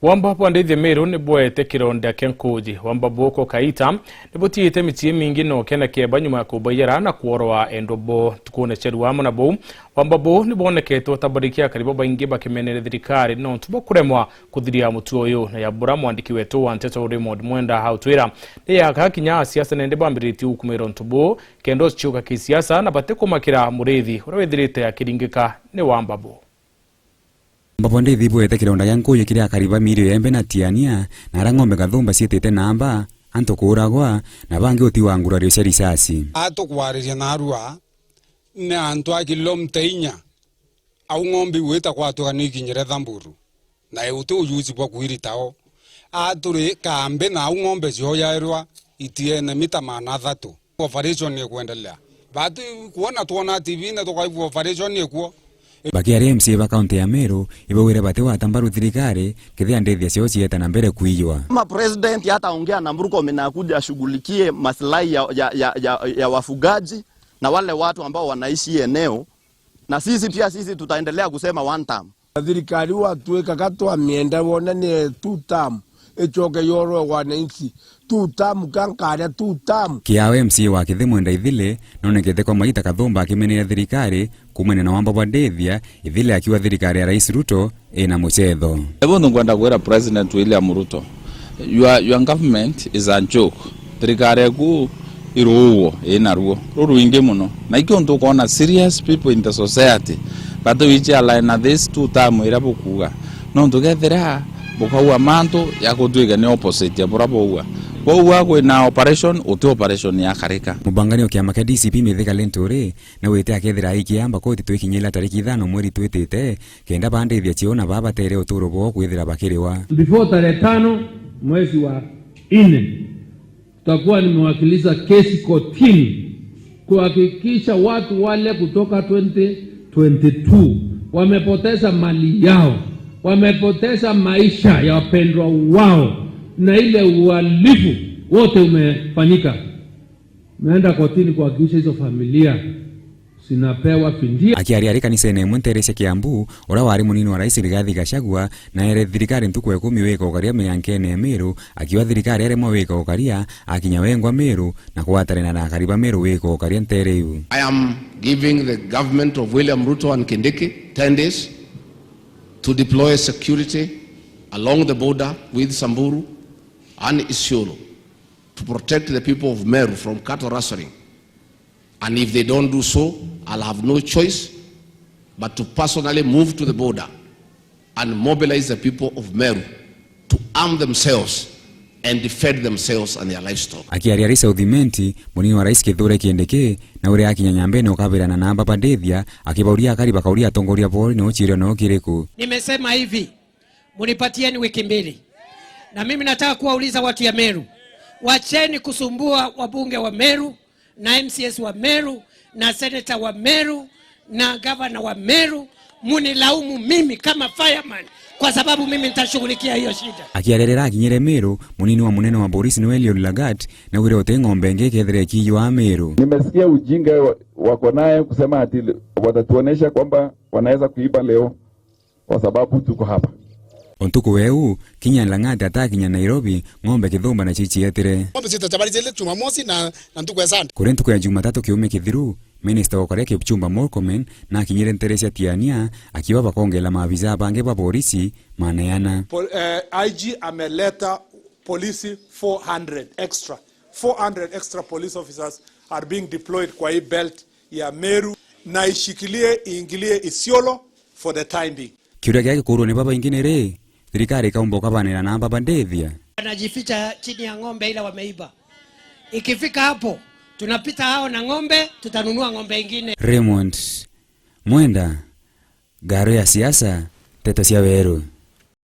Wamba banditry Meru ni bwete kironda kenkuji wamba boko kaita nibutiite mitie mingi no kena keba nyuma kubayera na kuoroa endobo tukune cheruwa na bo wamba bo ni boneketwo tabarikia karibo baingi bakimenere thirikari no tubo kuremwa kuthiria mutu uyu na yabura mwandiki wetu wa Nteto Raymond Mwenda hautwira ni yakakinya siasa nende bambiriti ukumiro ntubo kendo chiuka kisiasa na bate kumakira murethi urawethirite akiringika ni wamba bo banditry bwete kironda gyankuyu kiria kariba Meru embe na tiania na rang'ombe gathumba cietete namba anto kuragwa na bangi utiwa ngurario cia risasi atukwariria na arua ne antu a kilomteinya au ng'ombe weta kwa tuganikinyire Thamburu na eutu uyuzi bwa kuiritao aturi kambe na au ng'ombe cio yairwa itiene mita mana thatu operation ni kuendelea batu kuona tuona TV na tukaivu operation ni kuo bakiari MC ba kaunti ya Meru ibawire bate watambaru thirikari kithia ndethia cio cieta na mbere kuijwa kama president hata ongea na Murkomen na kuja ashughulikie maslahi ya wafugaji na wale watu ambao wanaishi eneo, na sisi pia tutaendelea kusema one term. Thirikari watuweka katwa mienda wona ni two term echoke yoro wananchi two term kankara two term kiawe MC wa kithe Mwenda ithile nonekete kwa maita kathomba akimenera thirikari kumene na wamba bandithia ithile akiwa thirikari ya Rais Ruto ina muchetho ebondo ngwenda kwera President William Ruto your government is a joke thirikari ku iruo ina ruo ruru inge muno na ikyo ndo kona serious people in the society but which align this two term irabukuga no ndugethera bukaua manto ya kutwiga ni opposite ya buraboua boua kwina operation uti operation ya karika mubangani okiama ka DCP mithika lentore na wete akethira ikiamba koti twikinyela tariki 5 mweri twitete kenda bandithia ciona baba tere uturo bo kwithira bakiriwa before tarehe 5 mwezi wa 4 tutakuwa nimewakilisha kesi kotini kuhakikisha watu wale kutoka 2022 wamepoteza mali yao, wamepoteza maisha ya wapendwa wao na ile uhalifu wote umefanyika. Meenda kotini kuhakikisha hizo familia sinapewa findia. Akiariari kanisa ene Mwenterese Kiambu ora wari munini wa Rais Rigathi Gachagua na ere thirikari ntuku 10 weka ukaria meyankene Meru akiwa thirikari ere mwa weka ukaria akinya wengwa Meru na kuwatarena na kariba Meru weka ukaria ntereu. I am giving the government of William Ruto and Kindiki 10 days to deploy security along the border with Samburu and Isiolo to protect the people of Meru from cattle rustling. And if they don't do so, I'll have no choice but to personally move to the border and mobilize the people of Meru to arm themselves and defend themselves and their livestock. Akiaria Rais Udhimenti, munini wa Rais Kithure Kindiki na ure akinyanyambene ukabira na namba bandithia akibauria kariba kauria tongoria bori no chirio no kiriku. Nimesema hivi, munipatieni wiki 2. Na mimi nataka kuwauliza watu ya Meru, wacheni kusumbua wabunge wa Meru na MCS wa Meru na senator wa Meru na governor wa Meru, munilaumu mimi kama fireman kwa sababu mimi nitashughulikia hiyo shida. Akiarerera akinyere Meru, munini wa munene wa Boris Noelio Lagat na wire ote ng'ombe ngekethire kiyo Meru. Nimesikia ujinga wako naye kusema ati watatuonesha kwamba wanaweza kuiba leo kwa sababu tuko hapa. Ontuku weu kinya Lang'ati atakinya Nairobi ng'ombe kithumba na chichi yetire. Ng'ombe zitabari zile Jumamosi na ntuku ya Sunday. Kurentuku ya Jumatatu kiume kithiru Minister wa Kipchumba Murkomen na kinyere Nteresa Tiania akiwa bakongela maafisa bange ba polisi manayana. IG ameleta polisi 400 extra police officers are being deployed kwa hii belt ya Meru na ishikilie iingilie Isiolo for the time being. Kiuria yake kuru ni baba ingine re thirikari kaumboka banera namba bandithia wanajificha chini ya ng'ombe ila wameiba. Ikifika hapo tunapita hao na ng'ombe, tutanunua ng'ombe ingine. Raymond Mwenda, Gaaru E Ciaca, Teto cia Meru.